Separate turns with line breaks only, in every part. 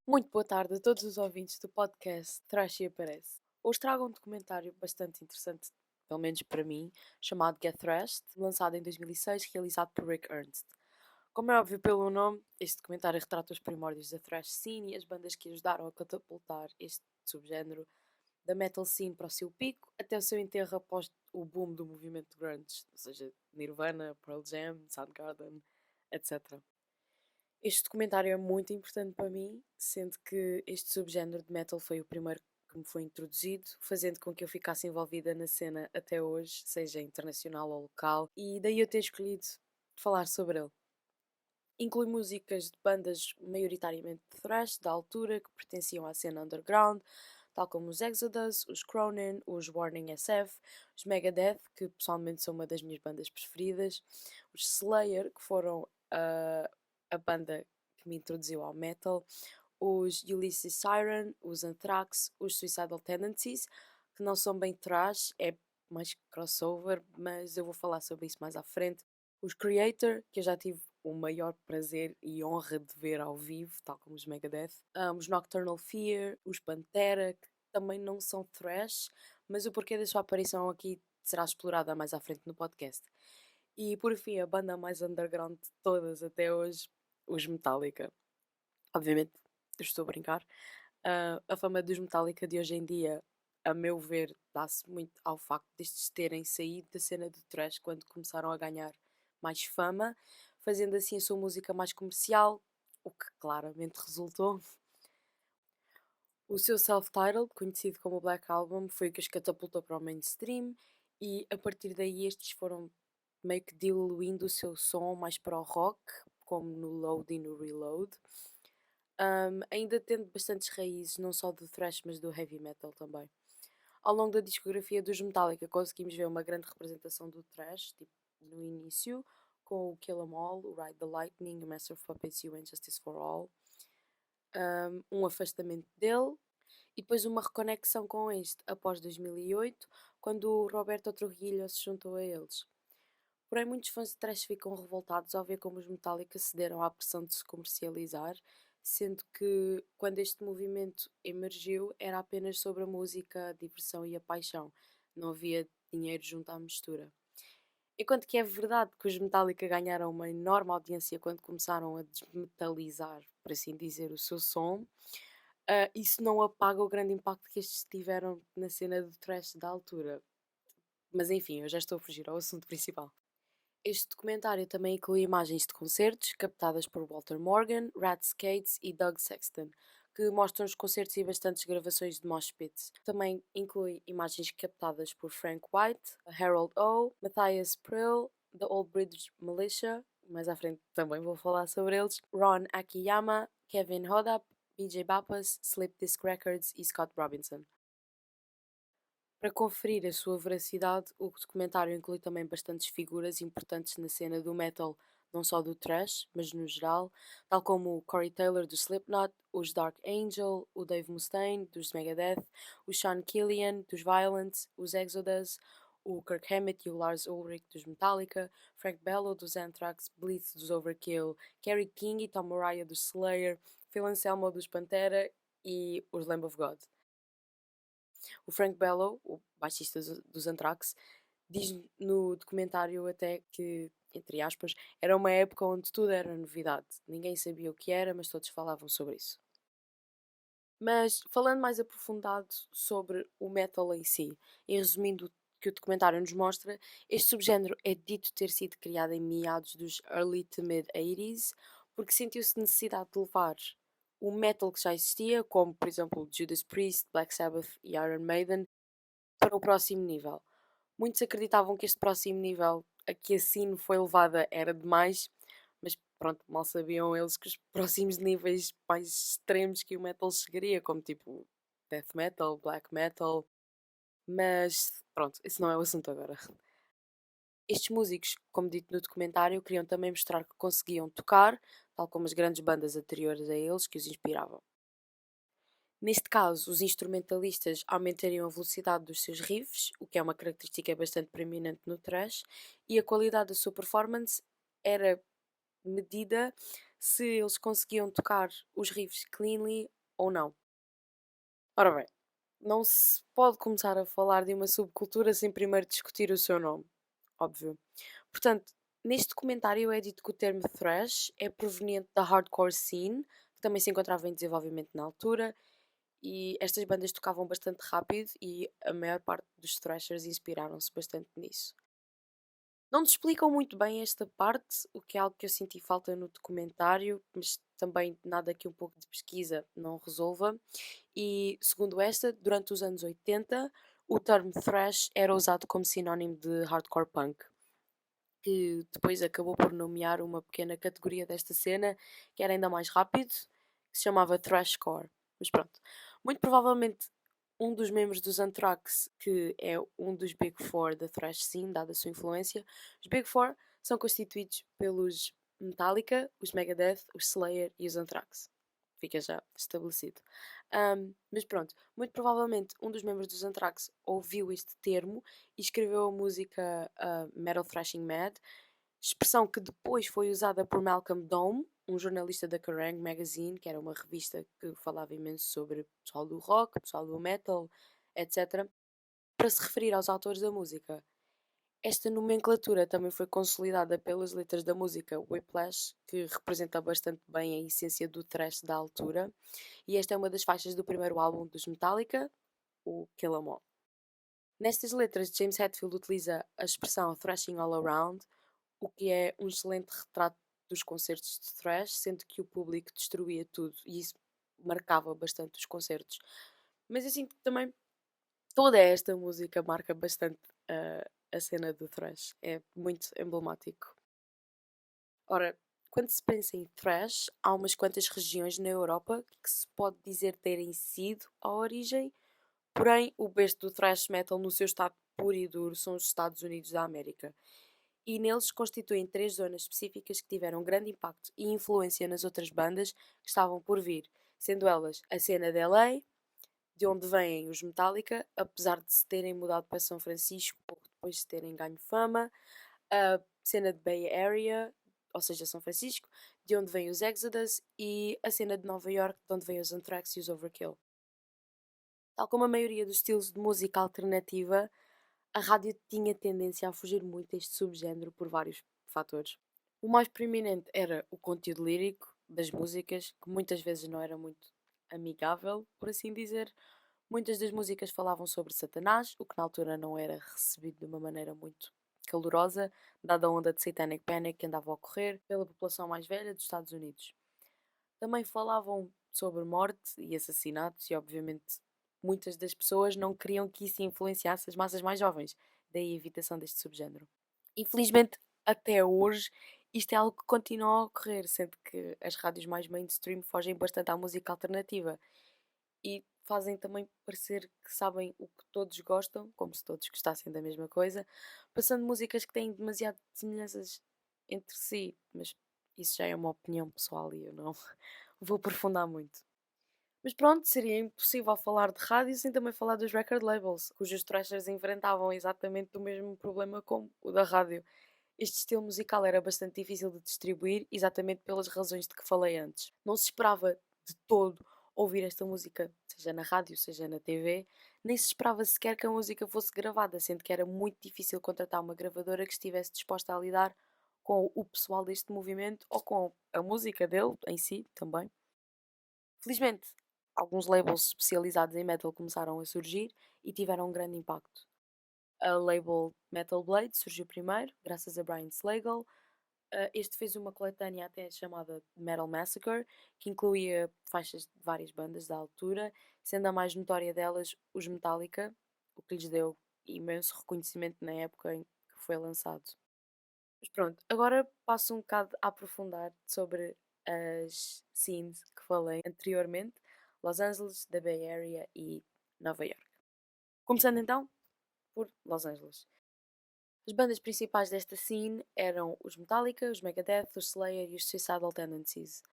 Muito boa tarde a todos os ouvintes do podcast Trash e Aparece. Hoje trago um documentário bastante interessante, pelo menos para mim, chamado Get Thrashed, lançado em 2006, realizado por Rick Ernst. Como é óbvio pelo nome, este documentário retrata os primórdios da thrash scene e as bandas que ajudaram a catapultar este subgénero da metal scene para o seu pico até o seu enterro após o boom do movimento grunge, ou seja, Nirvana, Pearl Jam, Soundgarden, etc. Este documentário é muito importante para mim, sendo que este subgénero de metal foi o primeiro que me foi introduzido, fazendo com que eu ficasse envolvida na cena até hoje, seja internacional ou local, e daí eu ter escolhido falar sobre ele. Inclui músicas de bandas maioritariamente de thrash da altura que pertenciam à cena underground, tal como os Exodus, os Cronin, os Warning SF, os Megadeth, que pessoalmente são uma das minhas bandas preferidas, os Slayer, que foram a banda que me introduziu ao metal, os Ulysses Siren, os Anthrax, os Suicidal Tendencies, que não são bem thrash, é mais crossover, mas eu vou falar sobre isso mais à frente. Os Creator, que eu já tive o maior prazer e honra de ver ao vivo, tal como os Megadeth. Os Nocturnal Fear, os Pantera, que também não são thrash, mas o porquê da sua aparição aqui será explorada mais à frente no podcast. E por fim, a banda mais underground de todas até hoje, os Metallica. Obviamente, eu estou a brincar. A fama dos Metallica de hoje em dia, a meu ver, dá-se muito ao facto destes terem saído da cena do thrash quando começaram a ganhar mais fama, fazendo assim a sua música mais comercial, o que claramente resultou. O seu self-titled, conhecido como Black Album, foi o que os catapultou para o mainstream e a partir daí estes foram meio que diluindo o seu som mais para o rock, como no Load e no Reload. Ainda tendo bastantes raízes, não só do thrash, mas do heavy metal também. Ao longo da discografia dos Metallica conseguimos ver uma grande representação do thrash, tipo, no início, com o Kill 'Em All, o Ride the Lightning, o Master of Puppets e o Injustice for All. Um afastamento dele e depois uma reconexão com este após 2008, quando o Roberto Trujillo se juntou a eles. Porém, muitos fãs de thrash ficam revoltados ao ver como os Metallica cederam à pressão de se comercializar, sendo que quando este movimento emergiu era apenas sobre a música, a diversão e a paixão. Não havia dinheiro junto à mistura. Enquanto que é verdade que os Metallica ganharam uma enorme audiência quando começaram a desmetalizar, por assim dizer, o seu som, isso não apaga o grande impacto que estes tiveram na cena do thrash da altura. Mas enfim, eu já estou a fugir ao assunto principal. Este documentário também inclui imagens de concertos captadas por Walter Morgan, Rat Skates e Doug Sexton, que mostram os concertos e bastantes gravações de mosh pits. Também inclui imagens captadas por Frank White, Harold O, Matthias Prill, The Old Bridge Militia, mais à frente também vou falar sobre eles, Ron Akiyama, Kevin Hodap, BJ Bappas, Slip Disc Records e Scott Robinson. Para conferir a sua veracidade, o documentário inclui também bastantes figuras importantes na cena do metal, não só do thrash, mas no geral, tal como o Corey Taylor do Slipknot, os Dark Angel, o Dave Mustaine dos Megadeth, o Sean Killian dos Violence, os Exodus, o Kirk Hammett e o Lars Ulrich dos Metallica, Frank Bello dos Anthrax, Blitz dos Overkill, Kerry King e Tom Moraya dos Slayer, Phil Anselmo dos Pantera e os Lamb of God. O Frank Bello, o baixista dos Anthrax, diz no documentário até que, entre aspas, era uma época onde tudo era novidade. Ninguém sabia o que era, mas todos falavam sobre isso. Mas, falando mais aprofundado sobre o metal em si, e resumindo o que o documentário nos mostra, este subgénero é dito ter sido criado em meados dos early to mid-80s, porque sentiu-se necessidade de levar o metal que já existia, como por exemplo Judas Priest, Black Sabbath e Iron Maiden, para o próximo nível. Muitos acreditavam que este próximo nível a que a scene foi levada era demais, mas pronto, mal sabiam eles que os próximos níveis mais extremos que o metal chegaria, como tipo death metal, black metal, mas pronto, esse não é o assunto agora. Estes músicos, como dito no documentário, queriam também mostrar que conseguiam tocar, tal como as grandes bandas anteriores a eles que os inspiravam. Neste caso, os instrumentalistas aumentariam a velocidade dos seus riffs, o que é uma característica bastante preeminente no thrash, e a qualidade da sua performance era medida se eles conseguiam tocar os riffs cleanly ou não. Ora bem, não se pode começar a falar de uma subcultura sem primeiro discutir o seu nome, óbvio. Portanto, neste documentário é dito que o termo thrash é proveniente da hardcore scene, que também se encontrava em desenvolvimento na altura, e estas bandas tocavam bastante rápido e a maior parte dos thrashers inspiraram-se bastante nisso. Não te explicam muito bem esta parte, o que é algo que eu senti falta no documentário, mas também nada que um pouco de pesquisa não resolva. E, segundo esta, durante os anos 80, o termo thrash era usado como sinónimo de hardcore punk, que depois acabou por nomear uma pequena categoria desta cena, que era ainda mais rápido, que se chamava thrashcore. Mas pronto, muito provavelmente um dos membros dos Anthrax, que é um dos Big Four da thrash scene, dada a sua influência, os Big Four são constituídos pelos Metallica, os Megadeth, os Slayer e os Anthrax. Fica já estabelecido. Mas pronto, muito provavelmente um dos membros dos Anthrax ouviu este termo e escreveu a música Metal Thrashing Mad, expressão que depois foi usada por Malcolm Dome, um jornalista da Kerrang! Magazine, que era uma revista que falava imenso sobre o pessoal do rock, o pessoal do metal, etc., para se referir aos autores da música. Esta nomenclatura também foi consolidada pelas letras da música Whiplash, que representa bastante bem a essência do thrash da altura, e esta é uma das faixas do primeiro álbum dos Metallica, o Kill 'Em All. Nestas letras, James Hetfield utiliza a expressão thrashing all around, o que é um excelente retrato dos concertos de thrash, sendo que o público destruía tudo e isso marcava bastante os concertos. Mas eu sinto que também toda esta música marca bastante a cena do thrash, é muito emblemático. Ora, quando se pensa em thrash, há umas quantas regiões na Europa que se pode dizer terem sido a origem, porém o berço do thrash metal no seu estado puro e duro são os Estados Unidos da América. E neles constituem três zonas específicas que tiveram grande impacto e influência nas outras bandas que estavam por vir, sendo elas a cena de LA, de onde vêm os Metallica, apesar de se terem mudado para São Francisco pouco depois de terem ganho fama, a cena de Bay Area, ou seja, São Francisco, de onde vêm os Exodus, e a cena de Nova York, de onde vêm os Anthrax e os Overkill. Tal como a maioria dos estilos de música alternativa, a rádio tinha tendência a fugir muito deste subgénero por vários fatores. O mais proeminente era o conteúdo lírico das músicas, que muitas vezes não era muito amigável, por assim dizer. Muitas das músicas falavam sobre Satanás, o que na altura não era recebido de uma maneira muito calorosa, dada a onda de Satanic Panic que andava a ocorrer pela população mais velha dos Estados Unidos. Também falavam sobre morte e assassinatos e, obviamente, muitas das pessoas não queriam que isso influenciasse as massas mais jovens, daí a evitação deste subgénero. Infelizmente, até hoje, isto é algo que continua a ocorrer, sendo que as rádios mais mainstream fogem bastante à música alternativa e fazem também parecer que sabem o que todos gostam, como se todos gostassem da mesma coisa, passando músicas que têm demasiado semelhanças entre si, mas isso já é uma opinião pessoal e eu não vou aprofundar muito. Mas pronto, seria impossível falar de rádio sem também falar dos record labels, cujos thrashers enfrentavam exatamente o mesmo problema como o da rádio. Este estilo musical era bastante difícil de distribuir, exatamente pelas razões de que falei antes. Não se esperava de todo ouvir esta música, seja na rádio, seja na TV, nem se esperava sequer que a música fosse gravada, sendo que era muito difícil contratar uma gravadora que estivesse disposta a lidar com o pessoal deste movimento ou com a música dele em si também. Felizmente, alguns labels especializados em metal começaram a surgir e tiveram um grande impacto. A label Metal Blade surgiu primeiro, graças a Brian Slagel. Este fez uma coletânea até chamada Metal Massacre, que incluía faixas de várias bandas da altura, sendo a mais notória delas os Metallica, o que lhes deu imenso reconhecimento na época em que foi lançado. Mas pronto, agora passo um bocado a aprofundar sobre as scenes que falei anteriormente, Los Angeles, da Bay Area e Nova York. Começando então por Los Angeles. As bandas principais desta scene eram os Metallica, os Megadeth, os Slayer e os Suicidal Tendencies.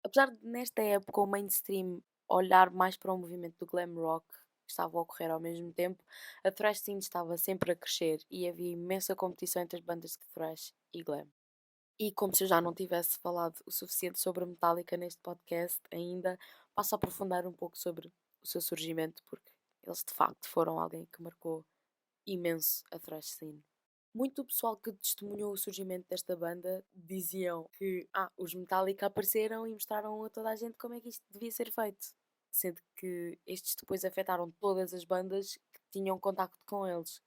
Apesar de nesta época o mainstream olhar mais para o movimento do glam rock que estava a ocorrer ao mesmo tempo, a thrash scene estava sempre a crescer e havia imensa competição entre as bandas de thrash e glam. E como se eu já não tivesse falado o suficiente sobre a Metallica neste podcast ainda, passo a aprofundar um pouco sobre o seu surgimento, porque eles de facto foram alguém que marcou imenso a thrash scene. Muito do pessoal que testemunhou o surgimento desta banda diziam que os Metallica apareceram e mostraram a toda a gente como é que isto devia ser feito. Sendo que estes depois afetaram todas as bandas que tinham contacto com eles.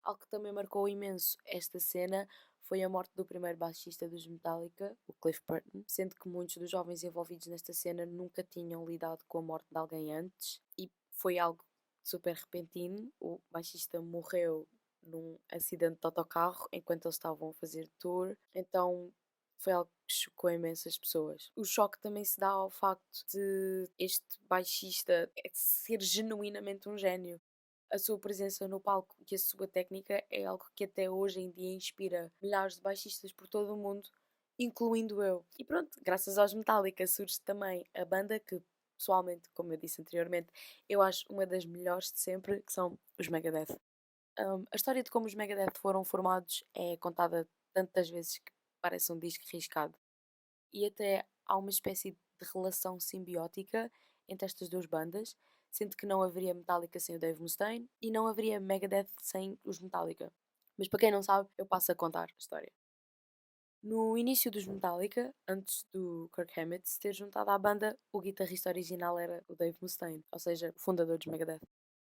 Algo que também marcou imenso esta cena foi a morte do primeiro baixista dos Metallica, o Cliff Burton, sendo que muitos dos jovens envolvidos nesta cena nunca tinham lidado com a morte de alguém antes e foi algo super repentino. O baixista morreu num acidente de autocarro enquanto eles estavam a fazer tour, então foi algo que chocou imensas pessoas. O choque também se dá ao facto de este baixista ser genuinamente um gênio. A sua presença no palco e a sua técnica é algo que até hoje em dia inspira milhares de baixistas por todo o mundo, incluindo eu. E pronto, graças aos Metallica surge também a banda que, pessoalmente, como eu disse anteriormente, eu acho uma das melhores de sempre, que são os Megadeth. A história de como os Megadeth foram formados é contada tantas vezes que parece um disco riscado. E até há uma espécie de relação simbiótica entre estas duas bandas, sendo que não haveria Metallica sem o Dave Mustaine e não haveria Megadeth sem os Metallica. Mas para quem não sabe, eu passo a contar a história. No início dos Metallica, antes do Kirk Hammett se ter juntado à banda, o guitarrista original era o Dave Mustaine, ou seja, o fundador dos Megadeth.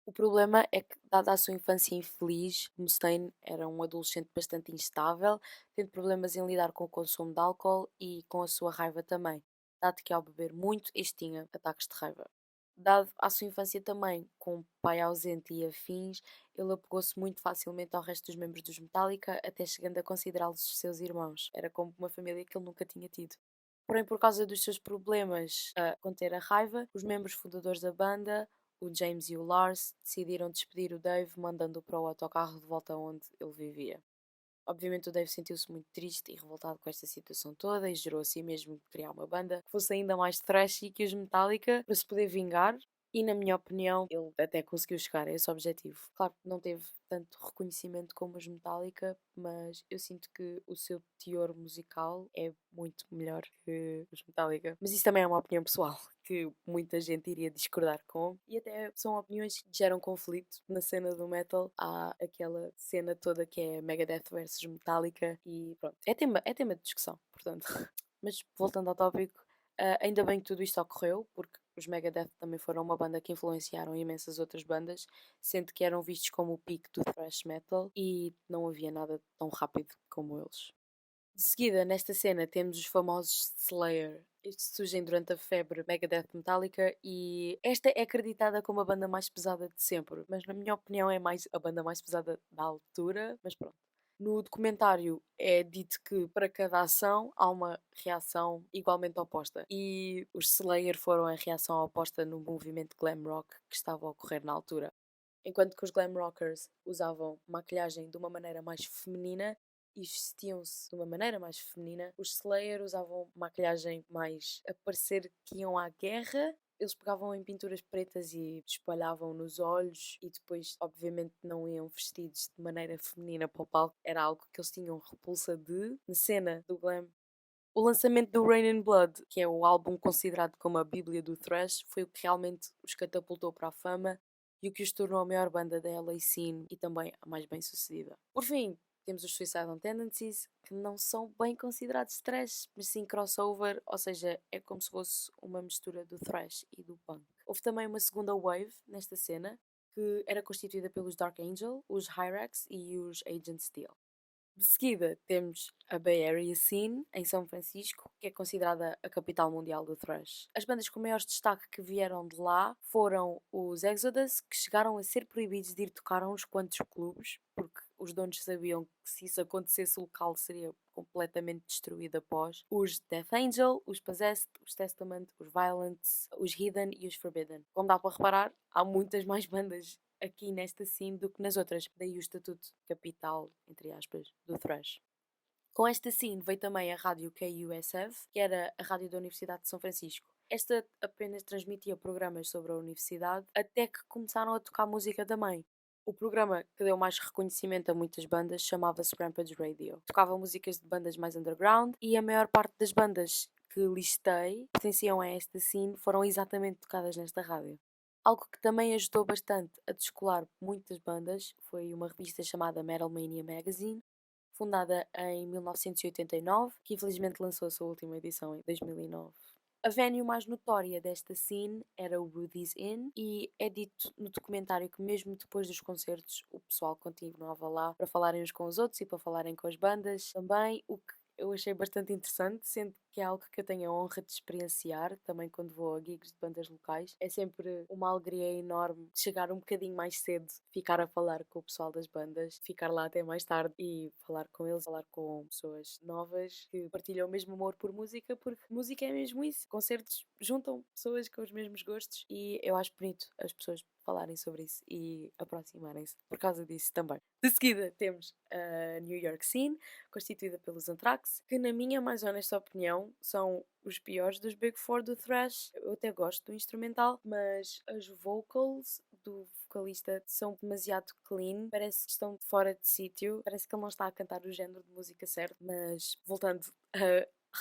O problema é que, dada a sua infância infeliz, Mustaine era um adolescente bastante instável, tendo problemas em lidar com o consumo de álcool e com a sua raiva também, dado que ao beber muito este tinha ataques de raiva. Dado a sua infância também, com um pai ausente e afins, ele apegou-se muito facilmente ao resto dos membros dos Metallica, até chegando a considerá-los seus irmãos. Era como uma família que ele nunca tinha tido. Porém, por causa dos seus problemas a conter a raiva, os membros fundadores da banda, o James e o Lars, decidiram despedir o Dave, mandando-o para o autocarro de volta onde ele vivia. Obviamente o Dave sentiu-se muito triste e revoltado com esta situação toda e jurou a si mesmo de criar uma banda que fosse ainda mais trashy que os Metallica para se poder vingar e, na minha opinião, ele até conseguiu chegar a esse objetivo. Claro que não teve tanto reconhecimento como os Metallica, mas eu sinto que o seu teor musical é muito melhor que os Metallica. Mas isso também é uma opinião pessoal, que muita gente iria discordar com, e até são opiniões que geram conflito na cena do metal. Há aquela cena toda que é Megadeth versus Metallica, e pronto, é tema de discussão, portanto. Mas voltando ao tópico, ainda bem que tudo isto ocorreu, porque os Megadeth também foram uma banda que influenciaram imensas outras bandas, sendo que eram vistos como o pico do thrash metal e não havia nada tão rápido como eles. De seguida, nesta cena, temos os famosos Slayer. Estes surgem durante a febre Megadeth Metallica e esta é acreditada como a banda mais pesada de sempre, mas na minha opinião é mais a banda mais pesada da altura, mas pronto. No documentário é dito que para cada ação há uma reação igualmente oposta. E os Slayer foram a reação oposta no movimento glam rock que estava a ocorrer na altura. Enquanto que os glam rockers usavam maquilhagem de uma maneira mais feminina e vestiam-se de uma maneira mais feminina, os Slayer usavam maquilhagem mais a parecer que iam à guerra. Eles pegavam em pinturas pretas e espalhavam nos olhos e depois, obviamente, não iam vestidos de maneira feminina para o palco. Era algo que eles tinham repulsa de. Na cena do glam, o lançamento do Rain in Blood, que é o álbum considerado como a bíblia do thrash, foi o que realmente os catapultou para a fama e o que os tornou a maior banda da LA scene e também a mais bem sucedida. Por fim, temos os Suicidal Tendencies, que não são bem considerados thrash, mas sim crossover, ou seja, é como se fosse uma mistura do thrash e do punk. Houve também uma segunda wave nesta cena, que era constituída pelos Dark Angel, os Hyrax e os Agent Steel. De seguida, temos a Bay Area Scene, em São Francisco, que é considerada a capital mundial do thrash. As bandas com maior destaque que vieram de lá foram os Exodus, que chegaram a ser proibidos de ir tocar a uns quantos clubes, porque os donos sabiam que se isso acontecesse o local seria completamente destruído após. Os Death Angel, os Possessed, os Testament, os Violence, os Hidden e os Forbidden. Como dá para reparar, há muitas mais bandas aqui nesta scene do que nas outras, daí o estatuto de capital, entre aspas, do thrash. Com esta scene veio também a rádio KUSF, que era a rádio da Universidade de São Francisco. Esta apenas transmitia programas sobre a universidade, até que começaram a tocar música também. O programa que deu mais reconhecimento a muitas bandas chamava-se Rampage Radio. Tocava músicas de bandas mais underground e a maior parte das bandas que listei pertenciam a esta scene foram exatamente tocadas nesta rádio. Algo que também ajudou bastante a descolar muitas bandas foi uma revista chamada Metal Mania Magazine, fundada em 1989, que infelizmente lançou a sua última edição em 2009. A venue mais notória desta scene era o Woody's Inn e é dito no documentário que mesmo depois dos concertos o pessoal continuava lá para falarem uns com os outros e para falarem com as bandas também, o que eu achei bastante interessante, sendo que é algo que eu tenho a honra de experienciar também quando vou a gigs de bandas locais. É sempre uma alegria enorme chegar um bocadinho mais cedo, ficar a falar com o pessoal das bandas, ficar lá até mais tarde e falar com eles, falar com pessoas novas que partilham o mesmo amor por música, porque música é mesmo isso. Concertos juntam pessoas com os mesmos gostos e eu acho bonito as pessoas falarem sobre isso e aproximarem-se por causa disso também. De seguida temos a New York Scene, constituída pelos Anthrax, que na minha mais honesta opinião são os piores dos Big Four do thrash. Eu até gosto do instrumental, mas as vocals do vocalista são demasiado clean, parece que estão fora de sítio, parece que ele não está a cantar o género de música certo, mas voltando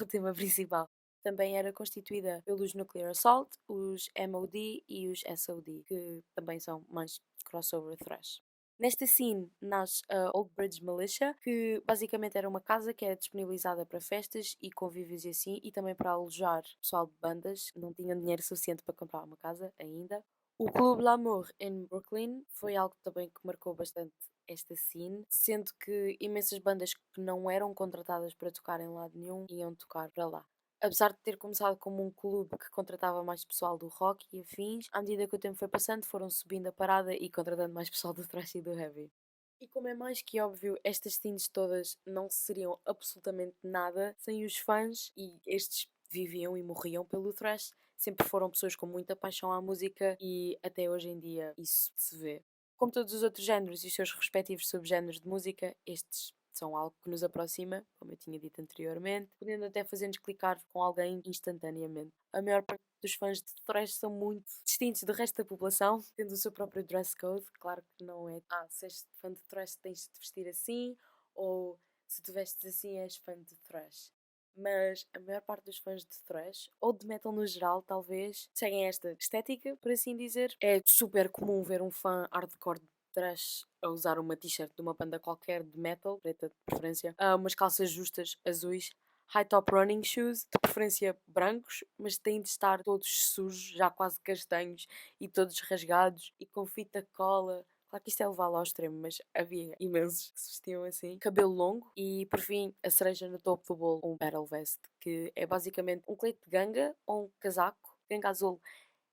ao tema principal. Também era constituída pelos Nuclear Assault, os MOD e os SOD, que também são mais crossover thrash. Nesta scene nasce a Old Bridge Militia, que basicamente era uma casa que era disponibilizada para festas e convívios e assim, e também para alojar pessoal de bandas, não tinham dinheiro suficiente para comprar uma casa ainda. O Club L'Amour em Brooklyn foi algo também que marcou bastante esta scene, sendo que imensas bandas que não eram contratadas para tocar em lado nenhum iam tocar para lá. Apesar de ter começado como um clube que contratava mais pessoal do rock e afins, à medida que o tempo foi passando, foram subindo a parada e contratando mais pessoal do thrash e do heavy. E como é mais que óbvio, estas scenes todas não seriam absolutamente nada sem os fãs, e estes viviam e morriam pelo thrash. Sempre foram pessoas com muita paixão à música e até hoje em dia isso se vê. Como todos os outros géneros e os seus respectivos subgéneros de música, estes são algo que nos aproxima, como eu tinha dito anteriormente, podendo até fazer-nos clicar com alguém instantaneamente. A maior parte dos fãs de thrash são muito distintos do resto da população, tendo o seu próprio dress code. Claro que não é, se és fã de thrash tens de te vestir assim, ou se te vestes assim és fã de thrash. Mas a maior parte dos fãs de thrash, ou de metal no geral, talvez, seguem esta estética, por assim dizer. É super comum ver um fã hardcore de thrash a usar uma t-shirt de uma banda qualquer de metal, preta de preferência, umas calças justas azuis, high top running shoes, de preferência brancos, mas têm de estar todos sujos, já quase castanhos e todos rasgados e com fita cola. Claro que isto é levá-lo ao extremo, mas havia imensos que se vestiam assim. Cabelo longo e, por fim, a cereja no topo do bolo, um battle vest, que é basicamente um colete de ganga ou um casaco. Ganga azul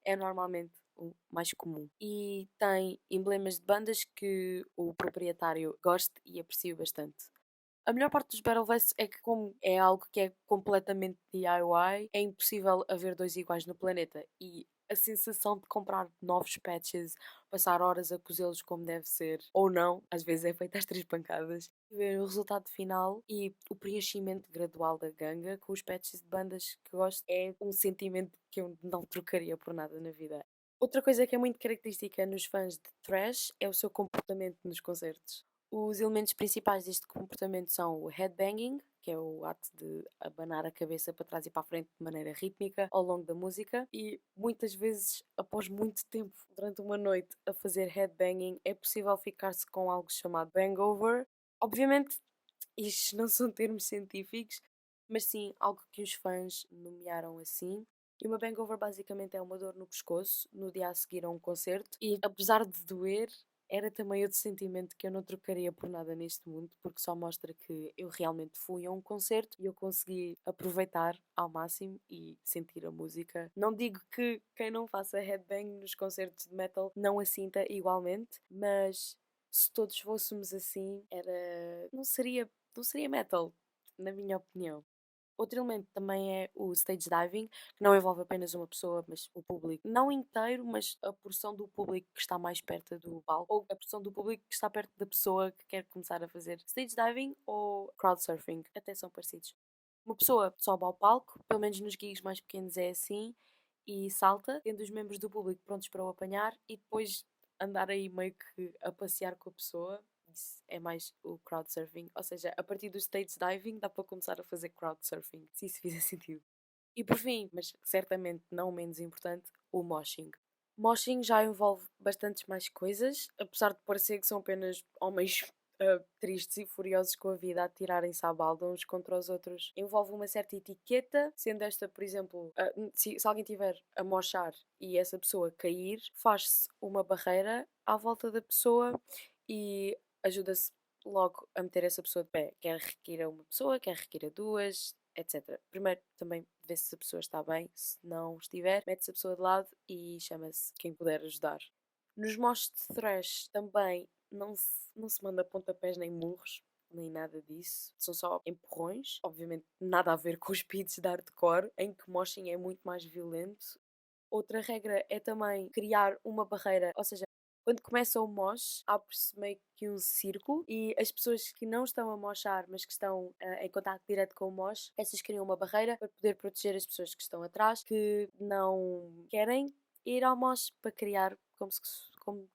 é normalmente o mais comum. E tem emblemas de bandas que o proprietário gosta e aprecia bastante. A melhor parte dos Battle Vests é que, como é algo que é completamente DIY, é impossível haver dois iguais no planeta. E a sensação de comprar novos patches, passar horas a cozê-los como deve ser, ou não, às vezes é feito às três pancadas, ver o resultado final e o preenchimento gradual da ganga com os patches de bandas que gosto é um sentimento que eu não trocaria por nada na vida. Outra coisa que é muito característica nos fãs de thrash é o seu comportamento nos concertos. Os elementos principais deste comportamento são o headbanging, que é o ato de abanar a cabeça para trás e para a frente de maneira rítmica ao longo da música, e muitas vezes, após muito tempo durante uma noite a fazer headbanging, é possível ficar-se com algo chamado hangover. Obviamente, isto não são termos científicos, mas sim algo que os fãs nomearam assim. E uma hangover basicamente é uma dor no pescoço no dia a seguir a um concerto, e apesar de doer, era também outro sentimento que eu não trocaria por nada neste mundo, porque só mostra que eu realmente fui a um concerto e eu consegui aproveitar ao máximo e sentir a música. Não digo que quem não faça headbang nos concertos de metal não a sinta igualmente, mas se todos fôssemos assim, não seria metal, na minha opinião. Outro elemento também é o stage diving, que não envolve apenas uma pessoa, mas o público. Não inteiro, mas a porção do público que está mais perto do palco, ou a porção do público que está perto da pessoa que quer começar a fazer stage diving ou crowdsurfing. Até são parecidos. Uma pessoa sobe ao palco, pelo menos nos gigs mais pequenos é assim, e salta, tendo os membros do público prontos para o apanhar, e depois andar aí meio que a passear com a pessoa. Isso é mais o crowdsurfing, ou seja, a partir do stage diving dá para começar a fazer crowdsurfing, se isso fizer sentido. E por fim, mas certamente não menos importante, o moshing. Moshing já envolve bastantes mais coisas, apesar de parecer que são apenas homens tristes e furiosos com a vida a tirarem-se à balda uns contra os outros. Envolve uma certa etiqueta, sendo esta, por exemplo, se alguém estiver a mochar e essa pessoa cair, faz-se uma barreira à volta da pessoa e ajuda-se logo a meter essa pessoa de pé. Quer requeira uma pessoa, quer requeira duas, etc. Primeiro também vê se a pessoa está bem, se não estiver, mete-se a pessoa de lado e chama-se quem puder ajudar. Nos mostres de thrash também não se manda pontapés nem murros, nem nada disso. São só empurrões. Obviamente nada a ver com os beats de hardcore, em que moshing é muito mais violento. Outra regra é também criar uma barreira, ou seja, quando começa o mosh, abre-se meio que um círculo e as pessoas que não estão a moshar, mas que estão em contato direto com o mosh, essas criam uma barreira para poder proteger as pessoas que estão atrás, que não querem ir ao mosh, para criar como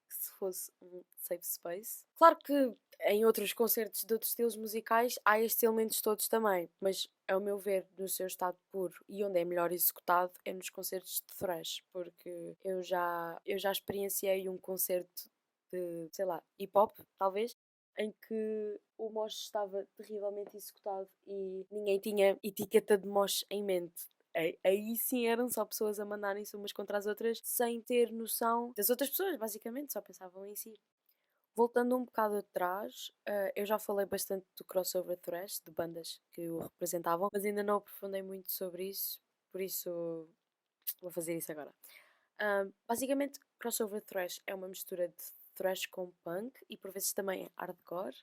se fosse um safe space. Claro que em outros concertos de outros estilos musicais há estes elementos todos também, mas ao meu ver, no seu estado puro e onde é melhor executado é nos concertos de thrash, porque eu já experienciei um concerto de, sei lá, hip hop, talvez, em que o mosh estava terrivelmente executado e ninguém tinha etiqueta de mosh em mente. Aí sim eram só pessoas a mandarem-se umas contra as outras sem ter noção das outras pessoas, basicamente, só pensavam em si. Voltando um bocado atrás, eu já falei bastante do crossover thrash, de bandas que o representavam, mas ainda não aprofundei muito sobre isso, por isso vou fazer isso agora. Basicamente, crossover thrash é uma mistura de thrash com punk e por vezes também hardcore.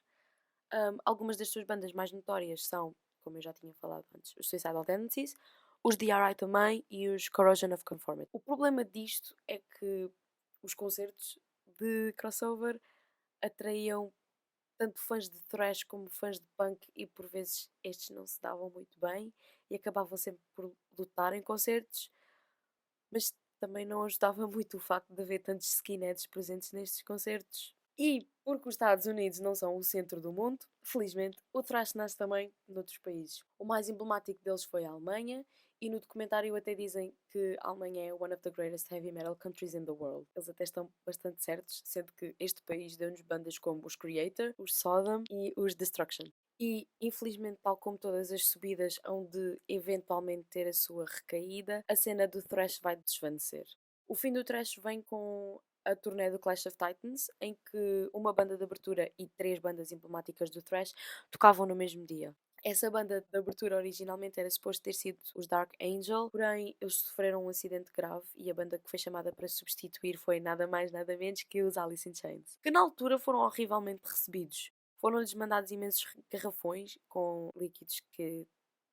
Algumas das suas bandas mais notórias são, como eu já tinha falado antes, os Suicidal Tendencies, os DRI também e os Corrosion of Conformity. O problema disto é que os concertos de crossover atraíam tanto fãs de thrash como fãs de punk e por vezes estes não se davam muito bem e acabavam sempre por lutar em concertos, mas também não ajudava muito o facto de haver tantos skinheads presentes nestes concertos. E porque os Estados Unidos não são o centro do mundo, felizmente, o thrash nasce também noutros países. O mais emblemático deles foi a Alemanha, e no documentário até dizem que a Alemanha é one of the greatest heavy metal countries in the world. Eles até estão bastante certos, sendo que este país deu-nos bandas como os Creator, os Sodom e os Destruction. E, infelizmente, tal como todas as subidas hão de eventualmente ter a sua recaída, a cena do thrash vai desvanecer. O fim do thrash vem com a turnê do Clash of Titans, em que uma banda de abertura e três bandas emblemáticas do thrash tocavam no mesmo dia. Essa banda de abertura originalmente era suposto ter sido os Dark Angel, porém eles sofreram um acidente grave e a banda que foi chamada para substituir foi nada mais nada menos que os Alice in Chains, que na altura foram horrivelmente recebidos. Foram-lhes mandados imensos garrafões com líquidos que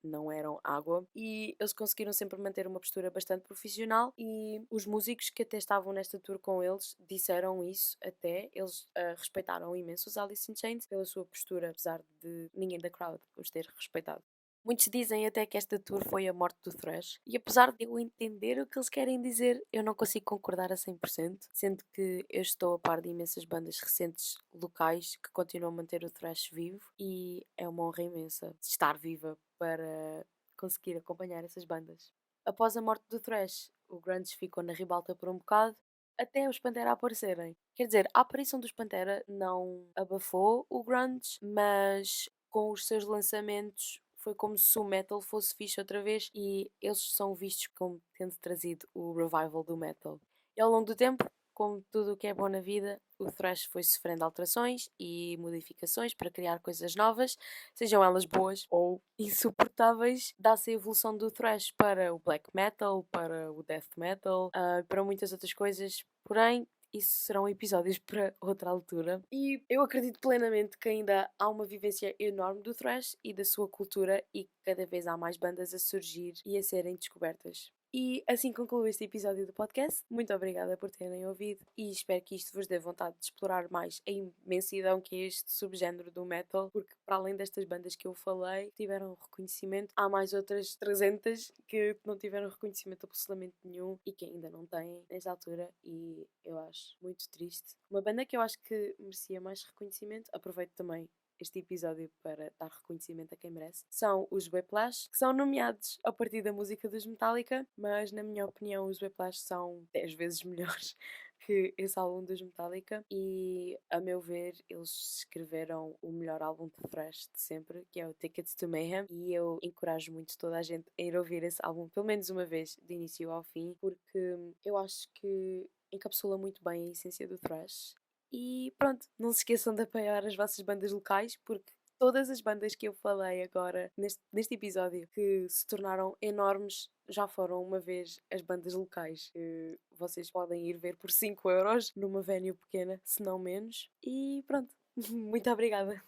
não eram água e eles conseguiram sempre manter uma postura bastante profissional e os músicos que até estavam nesta tour com eles disseram isso até, eles respeitaram imenso os Alice in Chains pela sua postura, apesar de ninguém da crowd os ter respeitado. Muitos dizem até que esta tour foi a morte do thrash, e apesar de eu entender o que eles querem dizer, eu não consigo concordar a 100%, sendo que eu estou a par de imensas bandas recentes locais que continuam a manter o thrash vivo e é uma honra imensa estar viva para conseguir acompanhar essas bandas. Após a morte do thrash, o grunge ficou na ribalta por um bocado, até os Pantera aparecerem. Quer dizer, a aparição dos Pantera não abafou o grunge, mas com os seus lançamentos foi como se o metal fosse fixe outra vez e eles são vistos como tendo trazido o revival do metal. E ao longo do tempo, como tudo o que é bom na vida, o thrash foi sofrendo alterações e modificações para criar coisas novas, sejam elas boas ou insuportáveis. Dá-se a evolução do thrash para o black metal, para o death metal, para muitas outras coisas, porém isso serão episódios para outra altura. E eu acredito plenamente que ainda há uma vivência enorme do thrash e da sua cultura e cada vez há mais bandas a surgir e a serem descobertas. E assim concluo este episódio do podcast. Muito obrigada por terem ouvido e espero que isto vos dê vontade de explorar mais a imensidão que é este subgénero do metal, porque para além destas bandas que eu falei, tiveram reconhecimento, há mais outras 300 que não tiveram reconhecimento absolutamente nenhum e que ainda não têm nesta altura e eu acho muito triste. Uma banda que eu acho que merecia mais reconhecimento, aproveito também este episódio para dar reconhecimento a quem merece, são os Whiplash, que são nomeados a partir da música dos Metallica, mas na minha opinião os Whiplash são 10 vezes melhores que esse álbum dos Metallica e, a meu ver, eles escreveram o melhor álbum de thrash de sempre, que é o Tickets to Mayhem, e eu encorajo muito toda a gente a ir ouvir esse álbum pelo menos uma vez, de início ao fim, porque eu acho que encapsula muito bem a essência do thrash. E pronto, não se esqueçam de apoiar as vossas bandas locais, porque todas as bandas que eu falei agora neste episódio que se tornaram enormes já foram uma vez as bandas locais que vocês podem ir ver por 5 € numa venue pequena, se não menos. E pronto, muito obrigada.